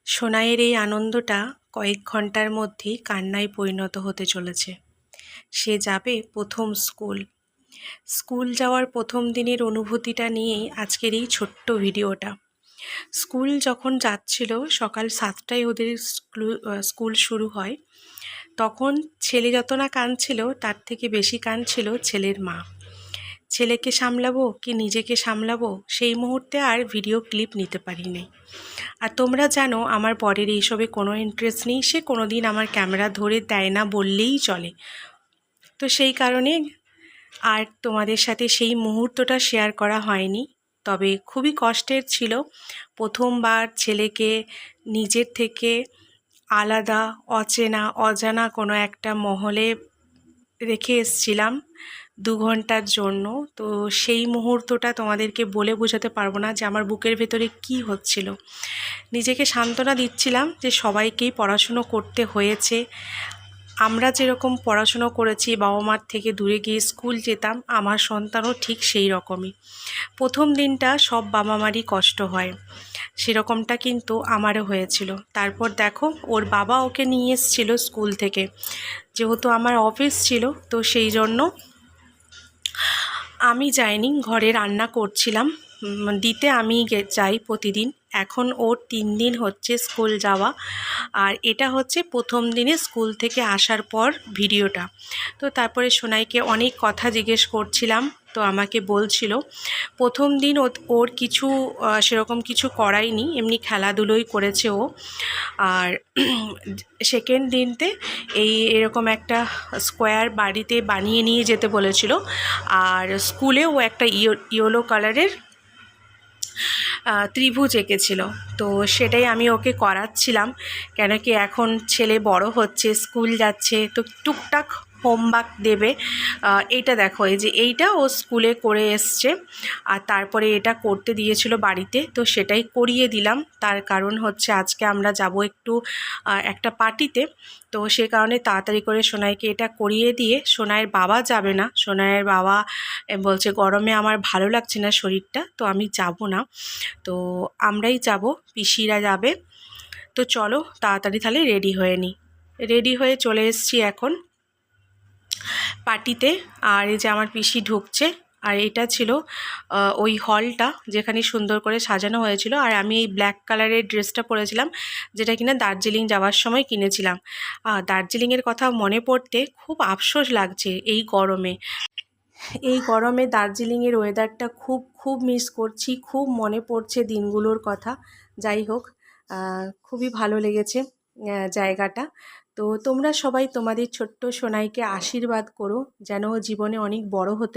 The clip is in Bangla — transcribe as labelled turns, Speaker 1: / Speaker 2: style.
Speaker 1: সোনাইয়ের এই আনন্দটা কয়েক ঘন্টার মধ্যেই কান্নায় পরিণত হতে চলেছে। সে যাবে প্রথম স্কুল যাওয়ার প্রথম দিনের অনুভূতিটা নিয়েই আজকের এই ছোট্ট ভিডিওটা। স্কুল যখন যাচ্ছিল, সকাল 7টায় ওদের স্কুল শুরু হয়। তখন ছেলে যত না কাঁদছিল, তার থেকে বেশি কাঁদছিল ছেলের মা। ছেলেকে সামলাবো কি নিজেকে সামলাবো, সেই মুহূর্তে আর ভিডিও ক্লিপ নিতে পারিনি। আর তোমরা জানো, আমার বরের এইসবে কোনো ইন্টারেস্ট নেই। সে কোনো দিন আমার ক্যামেরা ধরে দেয় না বললেই চলে। তো সেই কারণে আর তোমাদের সাথে সেই মুহূর্তটা শেয়ার করা হয়নি। তবে খুবই কষ্টের ছিল। প্রথমবার ছেলেকে নিজের থেকে আলাদা, অজানা কোনো একটা মহলে রেখে এসছিলাম 2 ঘন্টার জন্য। তো সেই মুহূর্তটা তোমাদেরকে বলে বোঝাতে পারবো না যে আমার বুকের ভেতরে কি হচ্ছিল। নিজেকে সান্ত্বনা দিচ্ছিলাম যে সবাইকেই পড়াশুনো করতে হয়েছে। আমরা যেরকম পড়াশুনো করেছি, বাবা মার থেকে দূরে গিয়ে স্কুল যেতাম, আমার সন্তানও ঠিক সেই রকমই। প্রথম দিনটা সব বাবা মারই কষ্ট হয়, সেরকমটা কিন্তু আমারও হয়েছিল। তারপর দেখো, ওর বাবা ওকে নিয়ে এসেছিল স্কুল থেকে। যেহেতু আমার অফিস ছিল, তো সেই জন্য আমি যাইনি, ঘরে রান্না করছিলাম। দিতে আমি যাই প্রতিদিন। এখন ওর 3 দিন হচ্ছে স্কুল যাওয়া, আর এটা হচ্ছে প্রথম দিনে স্কুল থেকে আসার পর ভিডিওটা। তো তারপরে সোনাইকে অনেক কথা জিজ্ঞেস করছিলাম, তো আমাকে বলছিল প্রথম দিন ওর কিছু সেরকম কিছু করায়নি, এমনি খেলাধুলোই করেছে ও। আর সেকেন্ড দিনতে এরকম একটা স্কোয়ার বাড়িতে বানিয়ে নিয়ে যেতে বলেছিল। আর স্কুলে ও একটা ইয়েলো কালারের ত্রিভুজ এঁকেছিল। তো সেটাই আমি ওকে করাচ্ছিলাম, কেন কি এখন ছেলে বড় হচ্ছে, স্কুল যাচ্ছে, তো টুকটাক হোমওয়ার্ক দেবে। এইটা দেখো, এই যে এইটা ও স্কুলে করে এসছে, আর তারপরে এটা করতে দিয়েছিল বাড়িতে, তো সেটাই করিয়ে দিলাম। তার কারণ হচ্ছে আজকে আমরা যাব একটু একটা পার্টিতে। তো সে কারণে তাড়াতাড়ি করে সোনাইকে এটা করিয়ে দিয়ে, সোনাইয়ের বাবা যাবে না। সোনাইয়ের বাবা বলছে গরমে আমার ভালো লাগছে না শরীরটা, তো আমি যাব না, তো আমরাই যাব, পিসিরা যাবে। তো চলো তাড়াতাড়ি তাহলে রেডি হয়ে চলে এসেছি এখন পার্টিতে। আর এই যে আমার পিসি ঢুকছে, আর এটা ছিল ওই হলটা যেখানে সুন্দর করে সাজানো হয়েছিল। আর আমি এই ব্ল্যাক কালারের ড্রেসটা পরেছিলাম, যেটা কিনা দার্জিলিং যাওয়ার সময় কিনেছিলাম। দার্জিলিংয়ের কথা মনে পড়তে খুব আফসোস লাগছে এই গরমে দার্জিলিংয়ের ওয়েদারটা খুব খুব মিস করছি, খুব মনে পড়ছে দিনগুলোর কথা। যাই হোক, খুবই ভালো লেগেছে জায়গাটা। তো তোমরা সবাই তোমাদের ছোট্ট সোনাইকে আশীর্বাদ করো, যেন জীবনে অনেক বড় হতে